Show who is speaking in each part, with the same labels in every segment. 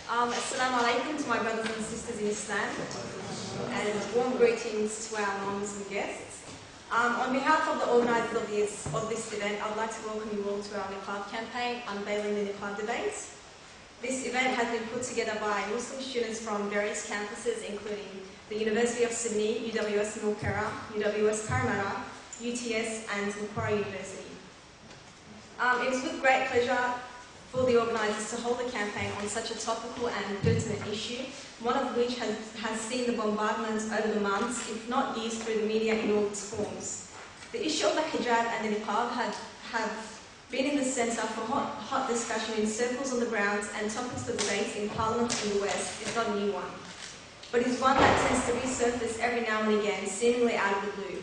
Speaker 1: Assalamu alaikum to my brothers and sisters in Islam, and warm greetings to our non-Muslim guests. On behalf of the organisers of this event, I'd like to welcome you all to our Niqab campaign, Unveiling the Niqab debates. This event has been put together by Muslim students from various campuses, including the University of Sydney, UWSMSA, UWSMSA, UTS, and Macquarie University. It was with great pleasure for the organisers to hold a campaign on such a topical and pertinent issue, one of which has seen the bombardment over the months, if not years, through the media in all its forms. The issue of the hijab and the niqab have been in the centre for hot discussion in circles on the ground and topics of debate in Parliament in the West. It's not a new one, but it's one that tends to resurface every now and again, seemingly out of the blue.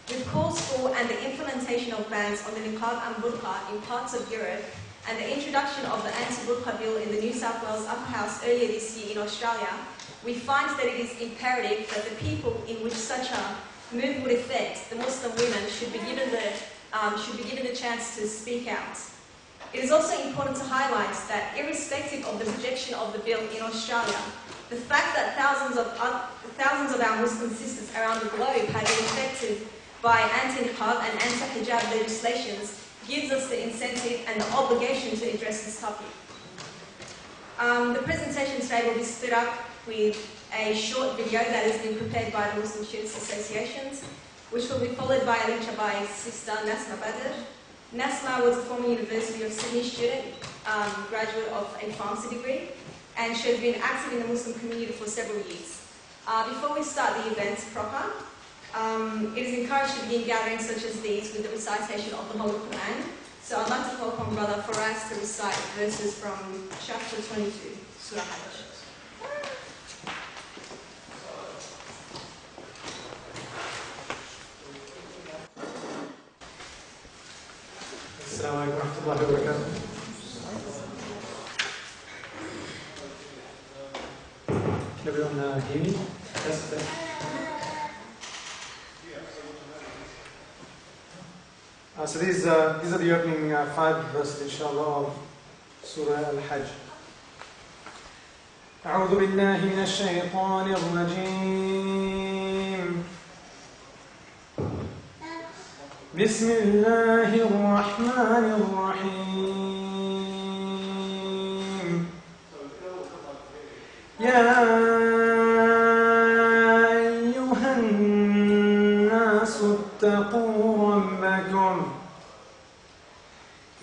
Speaker 1: With calls for and the implementation of bans on the niqab and burqa in parts of Europe, and the introduction of the anti-burqa bill in the New South Wales Upper House earlier this year in Australia, we find that it is imperative that the people in which such a move would affect, the Muslim women, should be given the chance to speak out. It is also important to highlight that irrespective of the rejection of the bill in Australia, the fact that thousands of our Muslim sisters around the globe have been affected by anti-niqab and anti-hijab legislations gives us the incentive and the obligation to address this topic. The presentation today will be split up with a short video that has been prepared by the Muslim Students Associations, which will be followed by a lecture by Sister Nassma. Nassma was a former University of Sydney student, graduate of a pharmacy degree, and she has been active in the Muslim community for several years. Before we start the event proper, it is encouraged to begin gatherings such as these with the recitation of the Holy Quran. So I'd like to call upon Brother Faraz to recite verses from chapter 22, Surah Hajj.
Speaker 2: Assalamu alaikum wa rahmatullahi wa barakatuh. Can everyone hear me? Yes. So these are the opening 5 verses, inshallah, of Surah Al-Hajj. أعوذ بالله من الشيطان الرجيم. بسم الله الرحمن الرحيم. يا أيها الناس اتقوا ربكم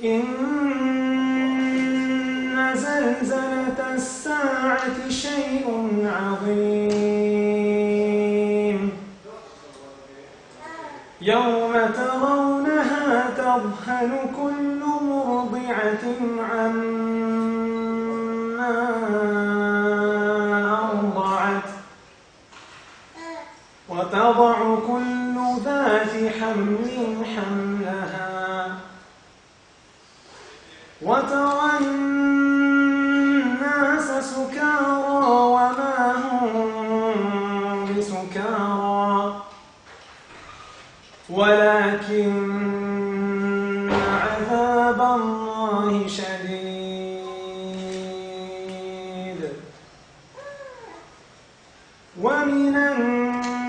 Speaker 2: إن زلزلة الساعة شيء عظيم يوم ترونها تذهل كل مرضعة عما أرضعت وتضع كل ذات حمل حملها وترى الناس سكارى وما هم بسكارى ولكن عذاب الله شديد ومن الناس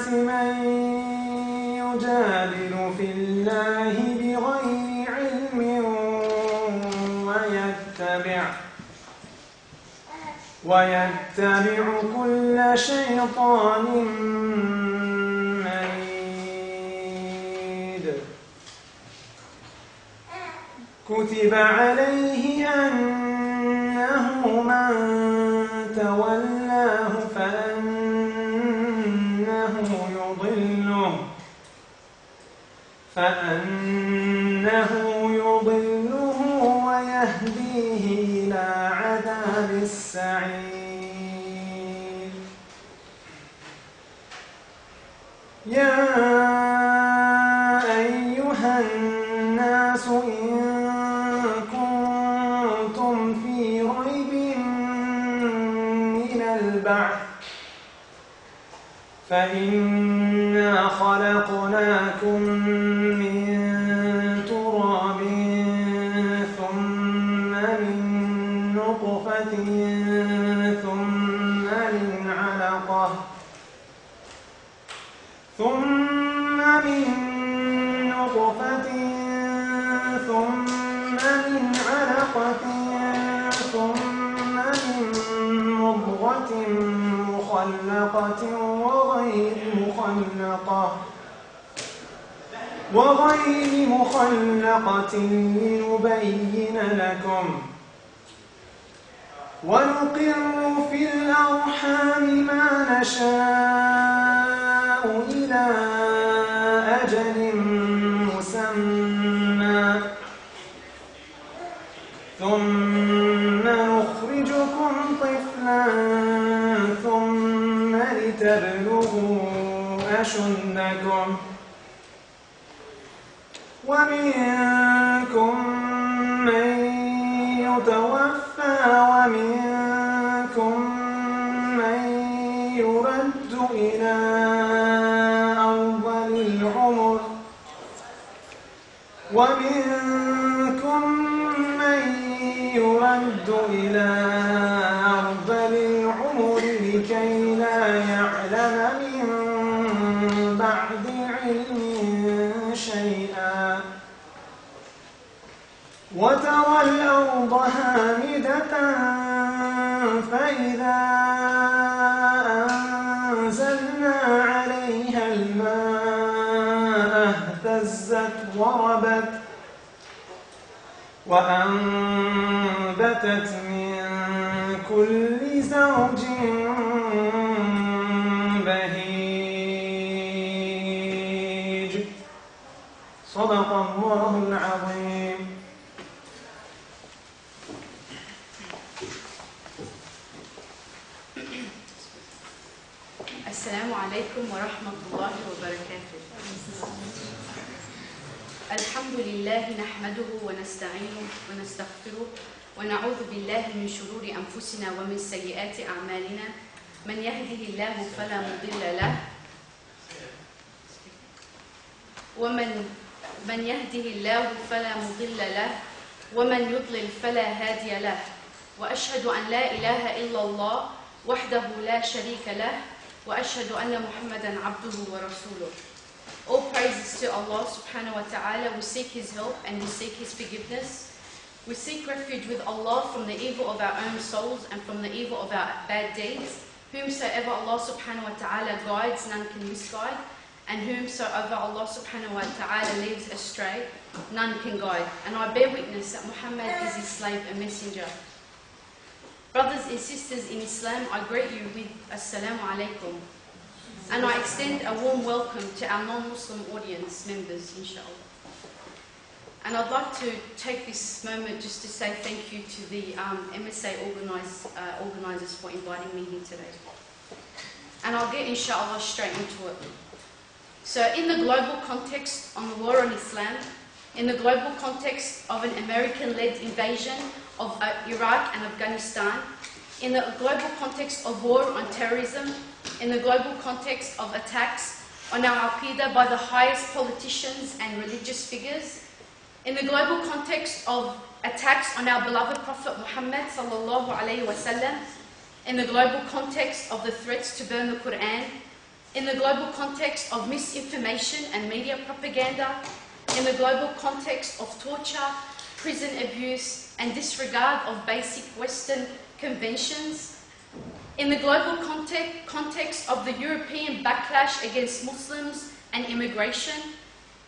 Speaker 2: من يجادل في الله بغير علم ويتبع كل شيطان مريد كتب عليه أنه من تولاه فأنه يضله ويهديه إلى عذاب السعير يا أيها الناس إن كنتم في ريب من البعث فإنا خلقناكم من تراب ثم من وغير مخلقة لنبين لكم ونقر في الأرحام ما نشاء إلى أجل مسمى ثم نخرجكم طفلا ثم لتبلغوا أشدكم ومنكم من يتوفى ومنكم من يرد إلى أرذل العمر لكي لا يعلم من بعد علم شيئا وترى الأرض هامدة فإذا أنزلنا عليها الماء اهتزت وربت وأنبتت من كل زوج بهيج صدق الله العظيم.
Speaker 3: السلام عليكم ورحمة الله وبركاته. الحمد لله نحمده ونستعينه ونستغفره ونعوذ بالله من شرور أنفسنا ومن سيئات أعمالنا من يهده الله فلا مضل له ومن يهده الله فلا مضل له ومن يضلل فلا هادي له وأشهد أن لا إله إلا الله وحده لا شريك له وأشهد أن محمدا عبده ورسوله. All praises to Allah subhanahu wa ta'ala. We seek His help and we seek His forgiveness. We seek refuge with Allah from the evil of our own souls and from the evil of our bad deeds. Whomsoever Allah subhanahu wa ta'ala guides, none can misguide. And whomsoever Allah subhanahu wa ta'ala leaves astray, none can guide. And I bear witness that Muhammad is His slave and messenger. Brothers and sisters in Islam, I greet you with Assalamu alaikum. And I extend a warm welcome to our non-Muslim audience members, inshallah. And I'd like to take this moment just to say thank you to the MSA organisers for inviting me here today. And I'll get, inshallah, straight into it. So in the global context on the war on Islam, in the global context of an American-led invasion of Iraq and Afghanistan, in the global context of war on terrorism, in the global context of attacks on our aqidah by the highest politicians and religious figures, in the global context of attacks on our beloved Prophet Muhammad sallallahu alaihi wasallam, in the global context of the threats to burn the Quran, in the global context of misinformation and media propaganda, in the global context of torture, prison abuse, and disregard of basic Western conventions, in the global context of the European backlash against Muslims and immigration,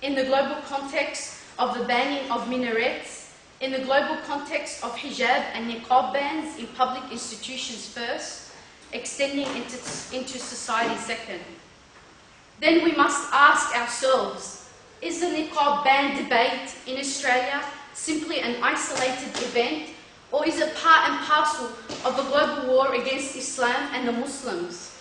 Speaker 3: in the global context of the banning of minarets, in the global context of hijab and niqab bans in public institutions first, extending into society second. Then we must ask ourselves, is the niqab ban debate in Australia simply an isolated event, or is it part and parcel of the global war against Islam and the Muslims?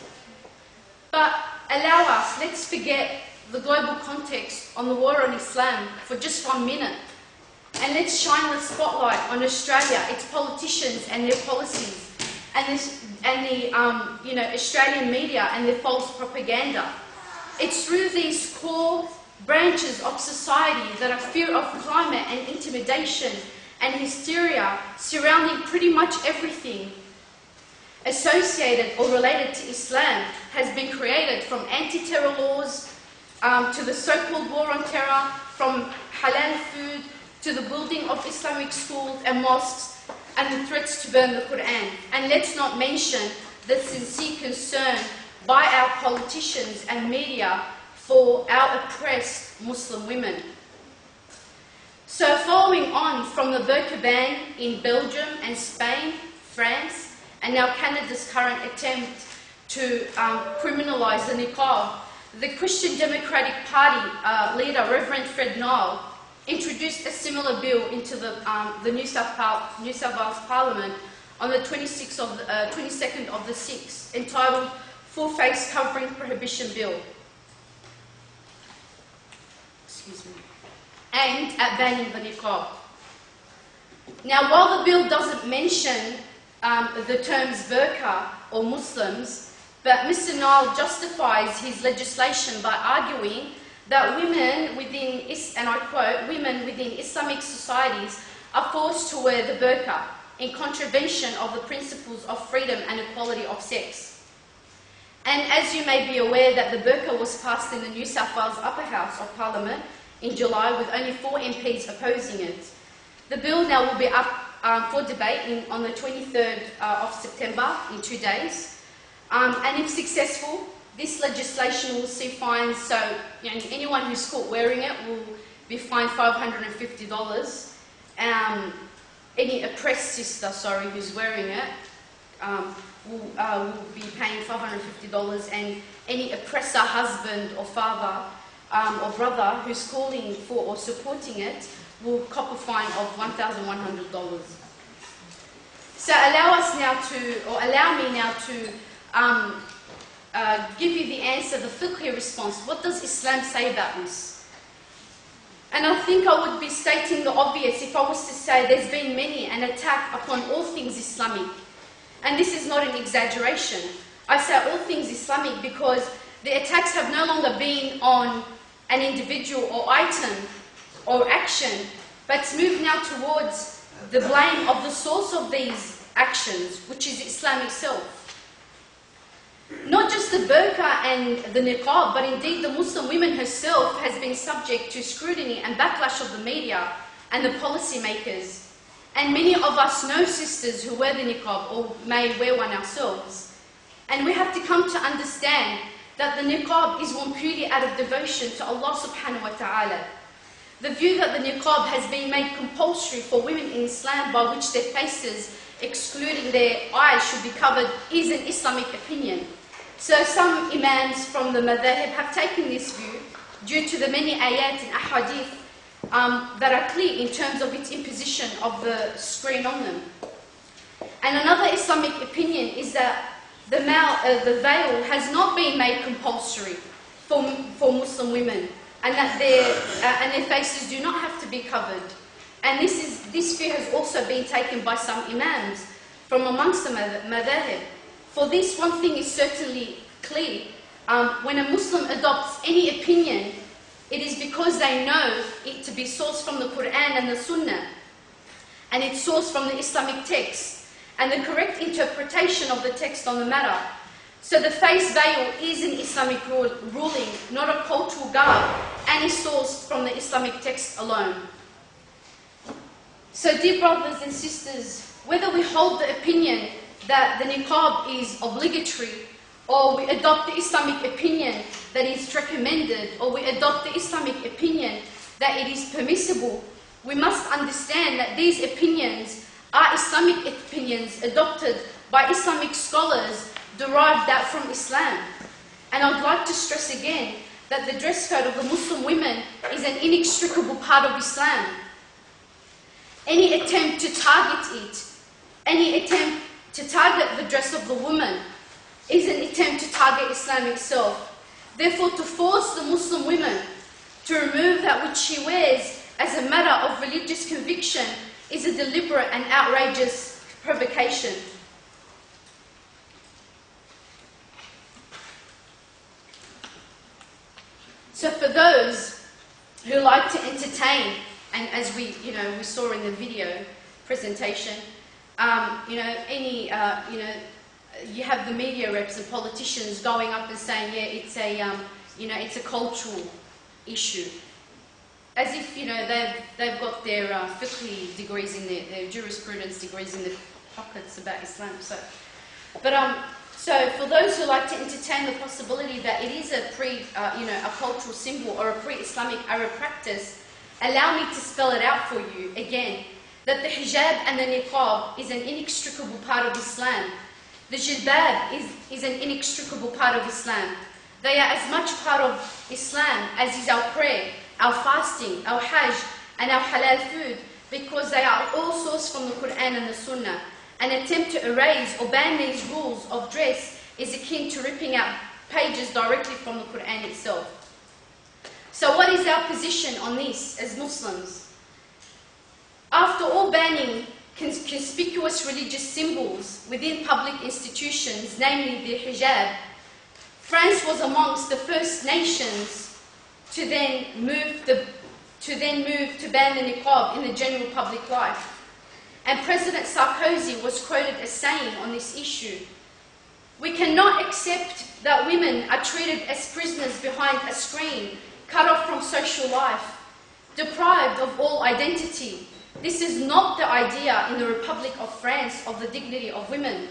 Speaker 3: But allow us, let's forget the global context on the war on Islam for just 1 minute, and let's shine the spotlight on Australia, its politicians and their policies, and the Australian media and their false propaganda. It's through these core branches of society that a fear of climate and intimidation and hysteria surrounding pretty much everything associated or related to Islam has been created, from anti-terror laws to the so-called war on terror, from halal food to the building of Islamic schools and mosques and the threats to burn the Quran. And let's not mention the sincere concern by our politicians and media for our oppressed Muslim women. So following on from the burqa ban in Belgium and Spain, France, and now Canada's current attempt to criminalise the niqab, the Christian Democratic Party leader, Reverend Fred Nile, introduced a similar bill into the New South Wales Parliament on the 22nd of the 6th, entitled Full Face Covering Prohibition Bill. Excuse me. Aimed at banning the niqab. Now, while the bill doesn't mention the terms burqa or Muslims, but Mr. Nile justifies his legislation by arguing that women within, and I quote, women within Islamic societies are forced to wear the burqa in contravention of the principles of freedom and equality of sex. And as you may be aware that the burqa was passed in the New South Wales Upper House of Parliament in July with only 4 MPs opposing it. The bill now will be up for debate on the 23rd of September, in 2 days. And if successful, this legislation will see fines, so anyone who's caught wearing it will be fined $550. Any oppressed sister, who's wearing it will be paying $550, and any oppressor husband or father or brother who's calling for or supporting it will cop a fine of $1,100. So allow me now to give you the answer, the fiqhi response. What does Islam say about this? And I think I would be stating the obvious if I was to say there's been many an attack upon all things Islamic. And this is not an exaggeration. I say all things Islamic because the attacks have no longer been on an individual or item or action, but it's moved now towards the blame of the source of these actions, which is Islam itself. Not just the burqa and the niqab, but indeed the Muslim woman herself has been subject to scrutiny and backlash of the media and the policymakers. And many of us know sisters who wear the niqab or may wear one ourselves. And we have to come to understand that the niqab is worn purely out of devotion to Allah subhanahu wa ta'ala. The view that the niqab has been made compulsory for women in Islam, by which their faces, excluding their eyes, should be covered, is an Islamic opinion. So some imams from the madhahib have taken this view due to the many ayat and ahadith that are clear in terms of its imposition of the screen on them. And another Islamic opinion is that the veil has not been made compulsory for Muslim women, and that their faces do not have to be covered. And this view has also been taken by some imams from amongst the madhahib. For this, one thing is certainly clear. When a Muslim adopts any opinion, it is because they know it to be sourced from the Quran and the Sunnah, and it's sourced from the Islamic text, and the correct interpretation of the text on the matter. So the face veil is an Islamic ruling, not a cultural garb, and is sourced from the Islamic text alone. So dear brothers and sisters, whether we hold the opinion that the niqab is obligatory, or we adopt the Islamic opinion that is recommended, or we adopt the Islamic opinion that it is permissible, we must understand that these opinions are Islamic opinions adopted by Islamic scholars derived out from Islam. And I'd like to stress again that the dress code of the Muslim women is an inextricable part of Islam. Any attempt to target it, any attempt to target the dress of the woman is an attempt to target Islam itself. Therefore, to force the Muslim woman to remove that which she wears as a matter of religious conviction is a deliberate and outrageous provocation. So for those who like to entertain, and as we saw in the video presentation, you have the media reps and politicians going up and saying, yeah, it's a cultural issue, as if they've got their fiqh degrees in their jurisprudence degrees in their pockets about Islam. So, but So for those who like to entertain the possibility that it is a a cultural symbol or a pre-Islamic Arab practice, allow me to spell it out for you again, that the hijab and the niqab is an inextricable part of Islam. The jilbab is an inextricable part of Islam. They are as much part of Islam as is our prayer, our fasting, our hajj, and our halal food, because they are all sourced from the Quran and the Sunnah. An attempt to erase or ban these rules of dress is akin to ripping out pages directly from the Quran itself. So what is our position on this as Muslims? After all banning conspicuous religious symbols within public institutions, namely the hijab, France was amongst the first nations to then move to ban the niqab in the general public life. And President Sarkozy was quoted as saying on this issue, "We cannot accept that women are treated as prisoners behind a screen, cut off from social life, deprived of all identity. This is not the idea in the Republic of France of the dignity of women."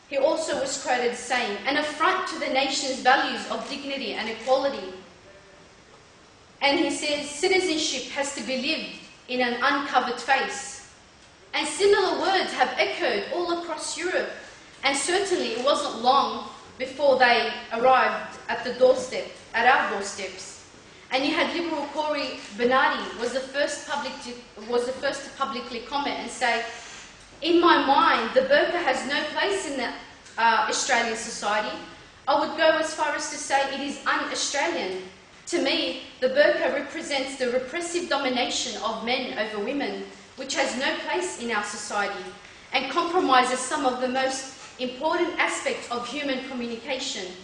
Speaker 3: He also was quoted saying, "An affront to the nation's values of dignity and equality." And he says, "Citizenship has to be lived in an uncovered face." And similar words have echoed all across Europe, and certainly it wasn't long before they arrived at the doorstep, at our doorsteps. And you had Liberal Cory Bernardi was the first to publicly comment and say, "In my mind, the burqa has no place in the Australian society. I would go as far as to say it is un-Australian. To me, the burqa represents the repressive domination of men over women, which has no place in our society and compromises some of the most important aspects of human communication.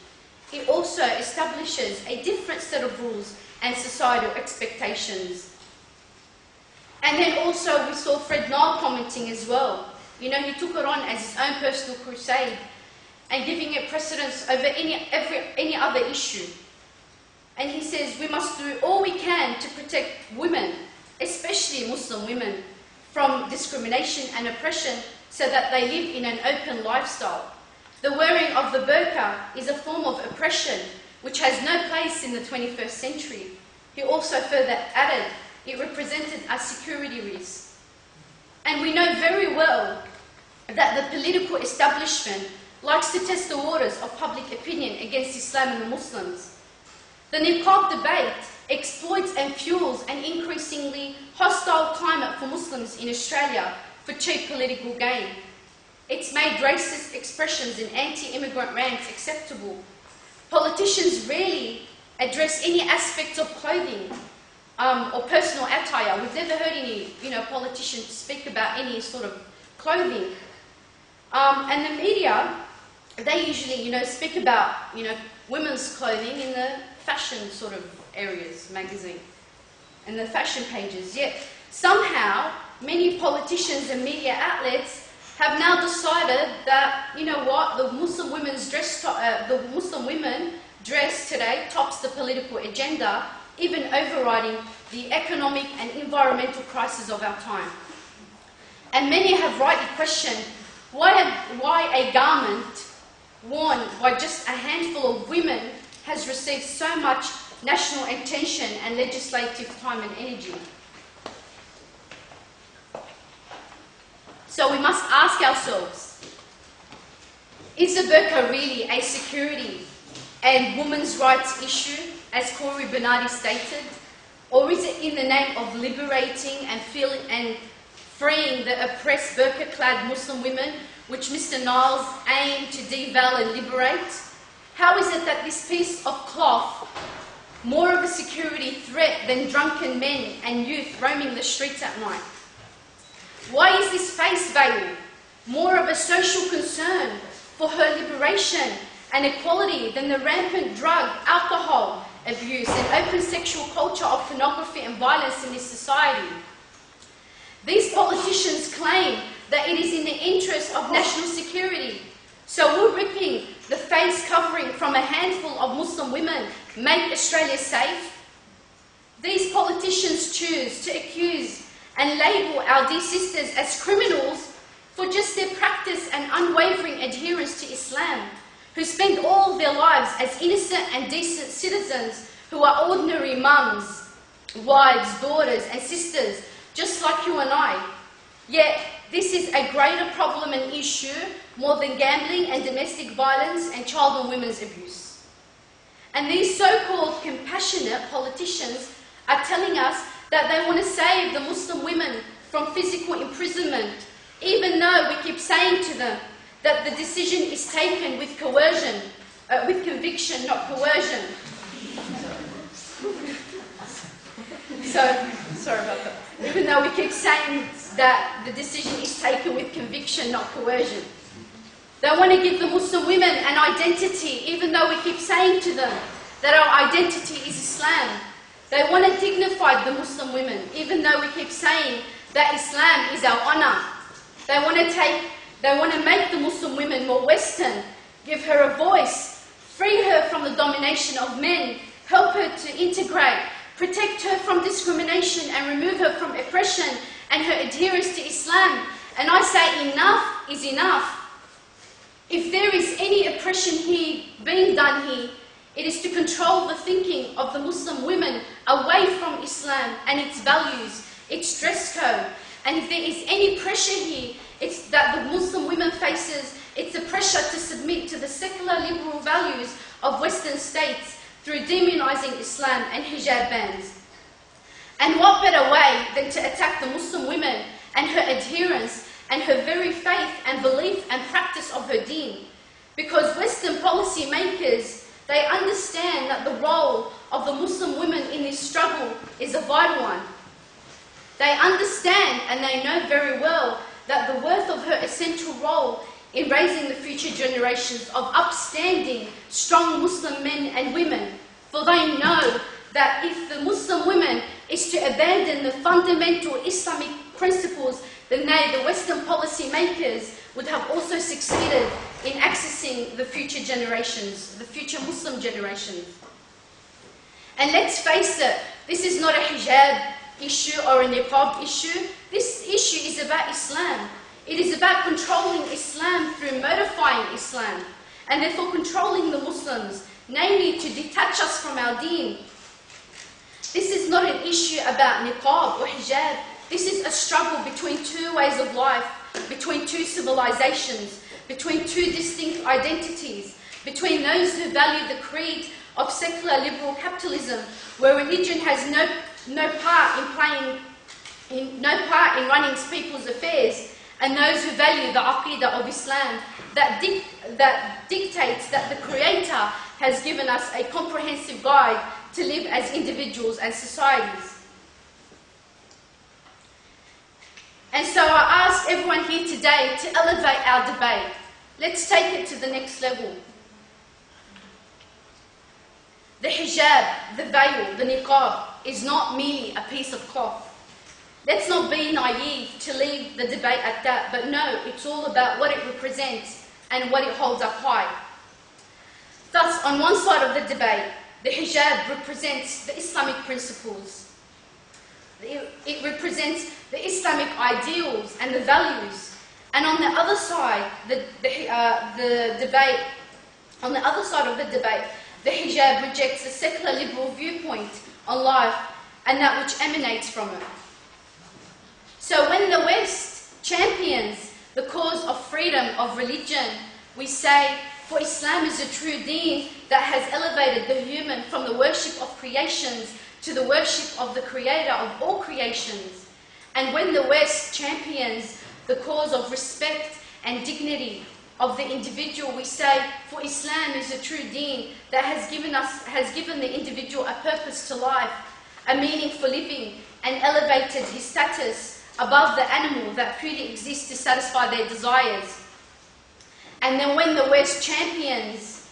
Speaker 3: It also establishes a different set of rules and societal expectations." And then also we saw Fred Nile commenting as well. You know, he took it on as his own personal crusade and giving it precedence over any other issue. And he says, "We must do all we can to protect women, especially Muslim women, from discrimination and oppression so that they live in an open lifestyle. The wearing of the burqa is a form of oppression which has no place in the 21st century. He also further added, "It represented a security risk." And we know very well that the political establishment likes to test the waters of public opinion against Islam and the Muslims. The niqab debate exploits and fuels an increasingly hostile climate for Muslims in Australia for cheap political gain. It's made racist expressions and anti-immigrant rants acceptable. Politicians rarely address any aspects of clothing or personal attire. We've never heard any politicians speak about any sort of clothing. And the media, they usually speak about women's clothing in the fashion sort of areas, magazine, and the fashion pages. Yet somehow many politicians and media outlets have now decided that the Muslim women's dress, the Muslim women dress today tops the political agenda, even overriding the economic and environmental crisis of our time. And many have rightly questioned why a garment worn by just a handful of women has received so much national attention and legislative time and energy. So we must ask ourselves, is the burqa really a security and women's rights issue, as Cory Bernardi stated, or is it in the name of liberating and freeing the oppressed burqa-clad Muslim women, which Mr. Niles aimed to deval and liberate? How is it that this piece of cloth, more of a security threat than drunken men and youth roaming the streets at night? Why is this face veil more of a social concern for her liberation and equality than the rampant drug, alcohol abuse and open sexual culture of pornography and violence in this society? These politicians claim that it is in the interest of national security. So will ripping the face covering from a handful of Muslim women make Australia safe? These politicians choose to accuse and label our dear sisters as criminals for just their practice and unwavering adherence to Islam, who spend all their lives as innocent and decent citizens who are ordinary mums, wives, daughters and sisters, just like you and I. Yet, this is a greater problem and issue more than gambling and domestic violence and child and women's abuse. And these so-called compassionate politicians are telling us that they want to save the Muslim women from physical imprisonment, even though we keep saying to them that the decision is taken with coercion, with conviction, not coercion. Sorry about that. Even though we keep saying that the decision is taken with conviction, not coercion. They want to give the Muslim women an identity, even though we keep saying to them that our identity is Islam. They want to dignify the Muslim women, even though we keep saying that Islam is our honor. They want to make the Muslim women more Western, give her a voice, free her from the domination of men, help her to integrate, protect her from discrimination and remove her from oppression and her adherence to Islam. And I say enough is enough. If there is any oppression here being done here, it is to control the thinking of the Muslim women away from Islam and its values, its dress code. And if there is any pressure here, it's that the Muslim women faces, it's a pressure to submit to the secular liberal values of Western states through demonizing Islam and hijab bans. And what better way than to attack the Muslim women and her adherence and her very faith and belief and practice of her deen? Because Western policy makers, they understand that the role of the Muslim women in this struggle is a vital one. They understand and they know very well that the worth of her essential role in raising the future generations of upstanding, strong Muslim men and women. For they know that if the Muslim women is to abandon the fundamental Islamic principles, then they, the Western policy makers, would have also succeeded in accessing the future generations, the future Muslim generations. And let's face it, this is not a hijab issue or a niqab issue. This issue is about Islam. It is about controlling Islam through modifying Islam, and therefore controlling the Muslims, namely to detach us from our deen. This is not an issue about niqab or hijab. This is a struggle between two ways of life, between two civilizations, between two distinct identities, between those who value the creed of secular liberal capitalism, where religion has no part in running people's affairs, and those who value the aqidah of Islam that dictates that the Creator has given us a comprehensive guide to live as individuals and societies. And so I ask everyone here today to elevate our debate. Let's take it to the next level. The hijab, the veil, the niqab is not merely a piece of cloth. Let's not be naive to leave the debate at that, but no, it's all about what it represents and what it holds up high. Thus, on one side of the debate, the hijab represents the Islamic principles. It represents the Islamic ideals and the values. And on the other side, the debate, on the other side of the debate, the hijab rejects the secular liberal viewpoint on life and that which emanates from it. So when the West champions the cause of freedom of religion, we say, for Islam is a true deen that has elevated the human from the worship of creations to the worship of the Creator of all creations. And when the West champions the cause of respect and dignity of the individual, we say, for Islam is a true deen that has given the individual a purpose to life, a meaning for living, and elevated his status above the animal that purely exists to satisfy their desires. And then when the West champions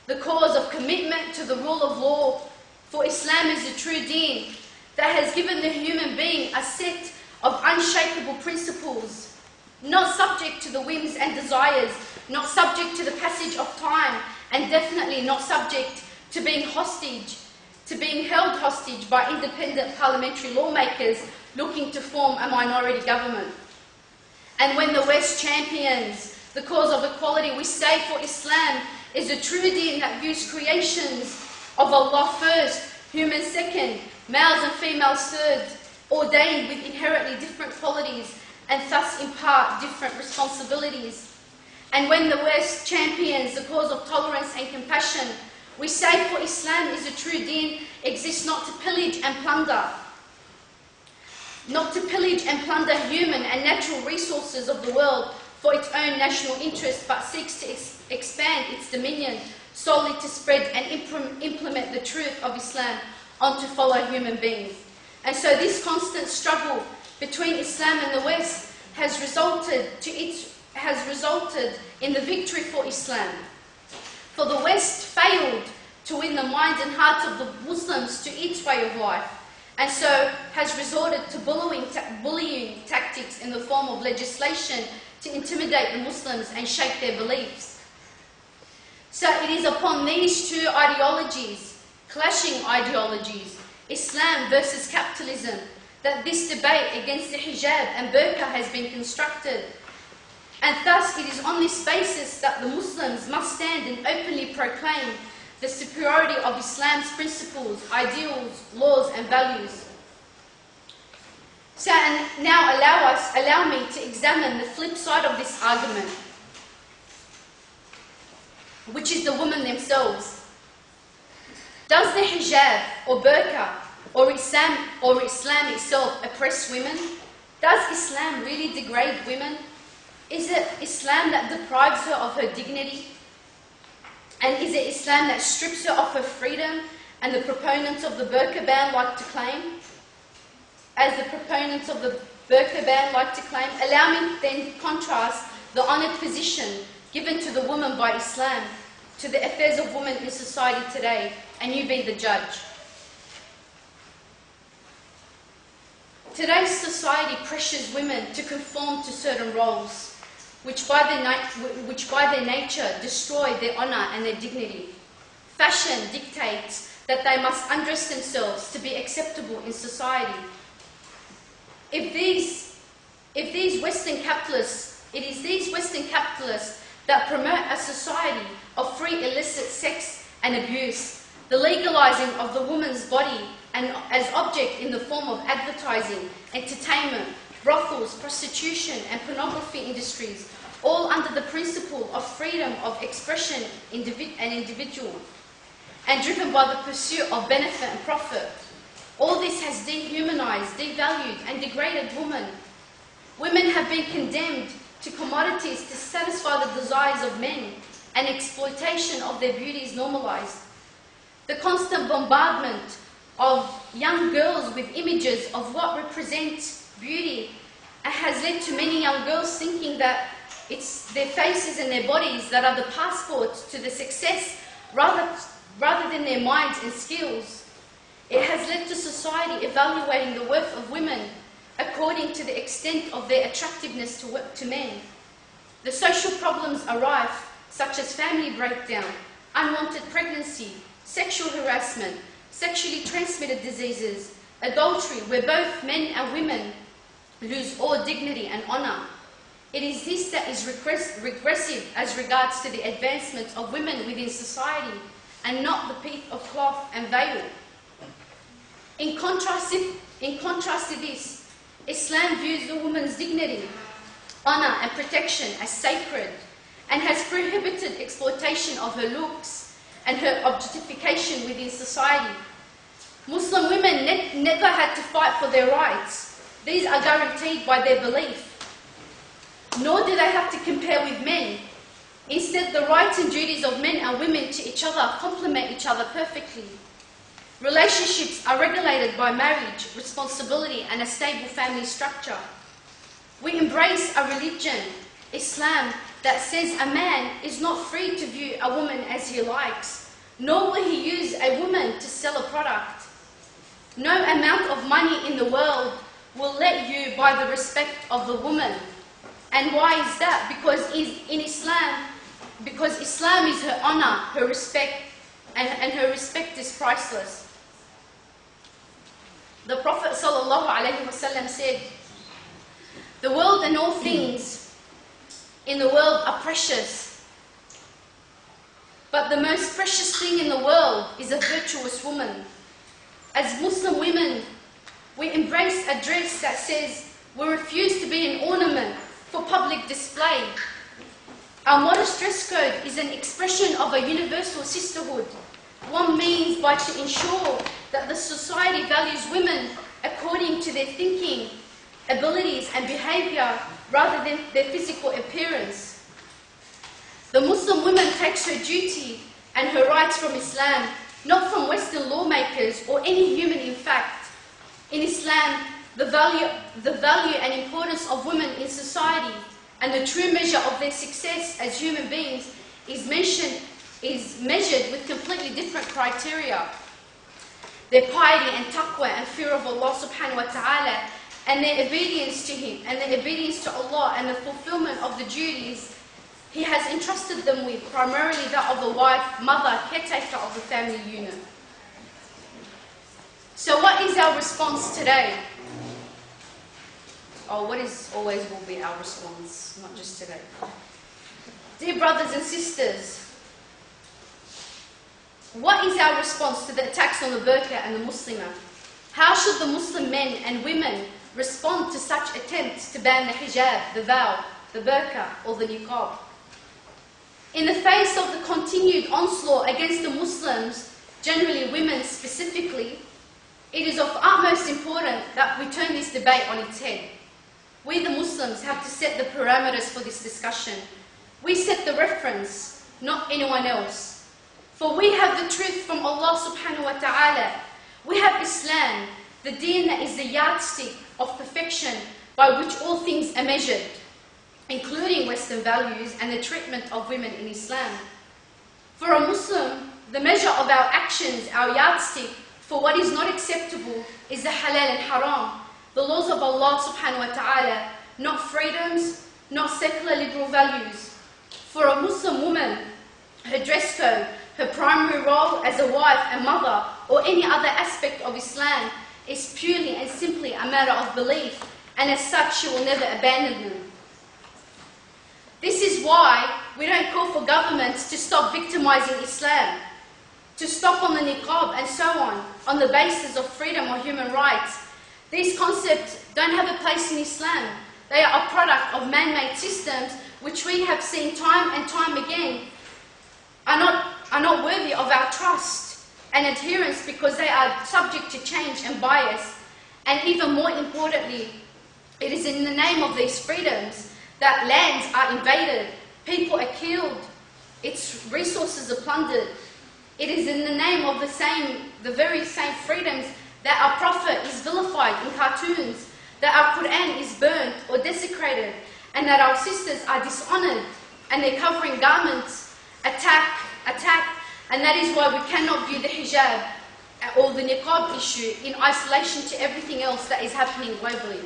Speaker 3: the cause of commitment to the rule of law, for Islam is a true deen that has given the human being a set of unshakable principles, not subject to the whims and desires, not subject to the passage of time, and definitely not subject to being held hostage by independent parliamentary lawmakers looking to form a minority government. And when the West champions the cause of equality, we say for Islam is a true deen that views creations of Allah first, humans second, males and females third, ordained with inherently different qualities and thus impart different responsibilities. And when the West champions the cause of tolerance and compassion, we say for Islam is a true deen exists not to pillage and plunder, human and natural resources of the world for its own national interest, but seeks to expand its dominion solely to spread and implement the truth of Islam onto fellow human beings. And so this constant struggle between Islam and the West has resulted in the victory for Islam. For the West failed to win the minds and hearts of the Muslims to its way of life, and so has resorted to bullying tactics in the form of legislation to intimidate the Muslims and shape their beliefs. So it is upon these two ideologies, clashing ideologies, Islam versus capitalism, that this debate against the hijab and burqa has been constructed. And thus it is on this basis that the Muslims must stand and openly proclaim the superiority of Islam's principles, ideals, laws and values. So and now allow me to examine the flip side of this argument, which is the women themselves. Does the hijab or burqa or Islam itself oppress women? Does Islam really degrade women? Is it Islam that deprives her of her dignity? And is it Islam that strips her of her freedom, and the proponents of the burqa ban like to claim? As the proponents of the burqa ban like to claim, allow me then to contrast the honoured position given to the woman by Islam to the affairs of women in society today, and you be the judge. Today's society pressures women to conform to certain roles, which by their nature destroy their honour and their dignity. Fashion dictates that they must undress themselves to be acceptable in society. It is these Western capitalists that promote a society of free illicit sex and abuse, the legalising of the woman's body and as object in the form of advertising, entertainment, brothels, prostitution and pornography industries, all under the principle of freedom of expression and individual, and driven by the pursuit of benefit and profit. All this has dehumanized, devalued and degraded women. Women have been condemned to commodities to satisfy the desires of men, and exploitation of their beauty is normalized. The constant bombardment of young girls with images of what represents beauty has led to many young girls thinking that it's their faces and their bodies that are the passports to the success rather than their minds and skills. It has led to society evaluating the worth of women according to the extent of their attractiveness to men. The social problems are rife, such as family breakdown, unwanted pregnancy, sexual harassment, sexually transmitted diseases, adultery, where both men and women lose all dignity and honour. It is this that is regressive as regards to the advancement of women within society, and not the piece of cloth and veil. In contrast to this, Islam views the woman's dignity, honour and protection as sacred, and has prohibited exploitation of her looks and her objectification within society. Muslim women never had to fight for their rights. These are guaranteed by their belief. Nor do they have to compare with men. Instead, the rights and duties of men and women to each other complement each other perfectly. Relationships are regulated by marriage, responsibility, and a stable family structure. We embrace a religion, Islam, that says a man is not free to view a woman as he likes, nor will he use a woman to sell a product. No amount of money in the world will let you buy the respect of the woman. And why is that? Because Islam is her honour, her respect, and her respect is priceless. The Prophet ﷺ said, The world and all things in the world are precious. But the most precious thing in the world is a virtuous woman. As Muslim women, we embrace a dress that says we refuse to be an ornament for public display. Our modest dress code is an expression of a universal sisterhood. One means by to ensure that the society values women according to their thinking, abilities and behaviour rather than their physical appearance. The Muslim woman takes her duty and her rights from Islam, not from Western lawmakers or any human in fact. In Islam, the value and importance of women in society and the true measure of their success as human beings is measured with completely different criteria. Their piety and taqwa and fear of Allah subhanahu wa ta'ala and their obedience to Him and their obedience to Allah and the fulfillment of the duties He has entrusted them with, primarily that of the wife, mother, caretaker of the family unit. So what is our response today? What is always will be our response, not just today. Dear brothers and sisters, what is our response to the attacks on the burqa and the Muslimah? How should the Muslim men and women respond to such attempts to ban the hijab, the veil, the burqa or the niqab? In the face of the continued onslaught against the Muslims, generally women specifically, it is of utmost importance that we turn this debate on its head. We the Muslims have to set the parameters for this discussion. We set the reference, not anyone else. For we have the truth from Allah subhanahu wa ta'ala. We have Islam, the deen that is the yardstick of perfection by which all things are measured, including Western values and the treatment of women in Islam. For a Muslim, the measure of our actions, our yardstick for what is not acceptable is the halal and haram, the laws of Allah subhanahu wa ta'ala, not freedoms, not secular liberal values. For a Muslim woman, her dress code, her primary role as a wife and mother or any other aspect of Islam is purely and simply a matter of belief, and as such she will never abandon them. This is why we don't call for governments to stop victimizing Islam, to stop on the niqab and so on the basis of freedom or human rights. These concepts don't have a place in Islam. They are a product of man-made systems which we have seen time and time again are not worthy of our trust and adherence because they are subject to change and bias. And even more importantly, it is in the name of these freedoms that lands are invaded, people are killed, its resources are plundered. It is in the name of the very same freedoms that our Prophet is vilified in cartoons, that our Quran is burnt or desecrated, and that our sisters are dishonoured and their covering garments attack, and that is why we cannot view the hijab or the niqab issue in isolation to everything else that is happening globally.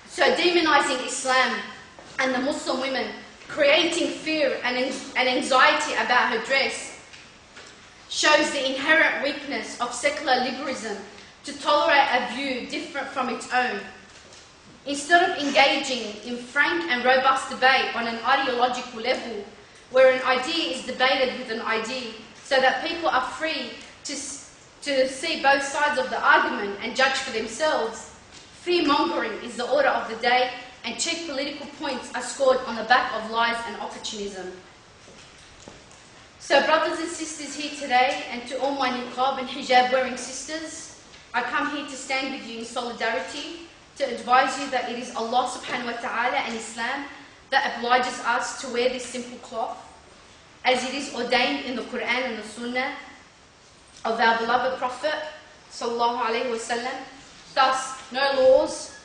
Speaker 3: So demonizing Islam and the Muslim women, creating fear and anxiety about her dress, shows the inherent weakness of secular liberalism to tolerate a view different from its own. Instead of engaging in frank and robust debate on an ideological level, where an idea is debated with an idea, so that people are free to see both sides of the argument and judge for themselves, fear-mongering is the order of the day, and cheap political points are scored on the back of lies and opportunism. So brothers and sisters here today, and to all my niqab and hijab wearing sisters, I come here to stand with you in solidarity, to advise you that it is Allah subhanahu wa ta'ala and Islam that obliges us to wear this simple cloth, as it is ordained in the Quran and the Sunnah of our beloved Prophet sallallahu alaihi wasallam. Thus, no laws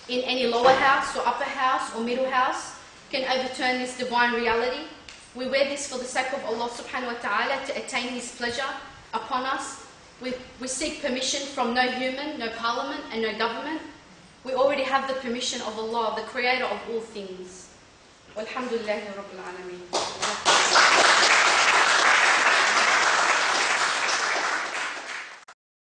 Speaker 3: in any lower house or upper house or middle house can overturn this divine reality. We wear this for the sake of Allah subhanahu wa ta'ala to attain His pleasure upon us. We seek permission from no human, no parliament and no government. We already have the permission of Allah, the creator of all things. Walhamdulillahi rabbil alameen.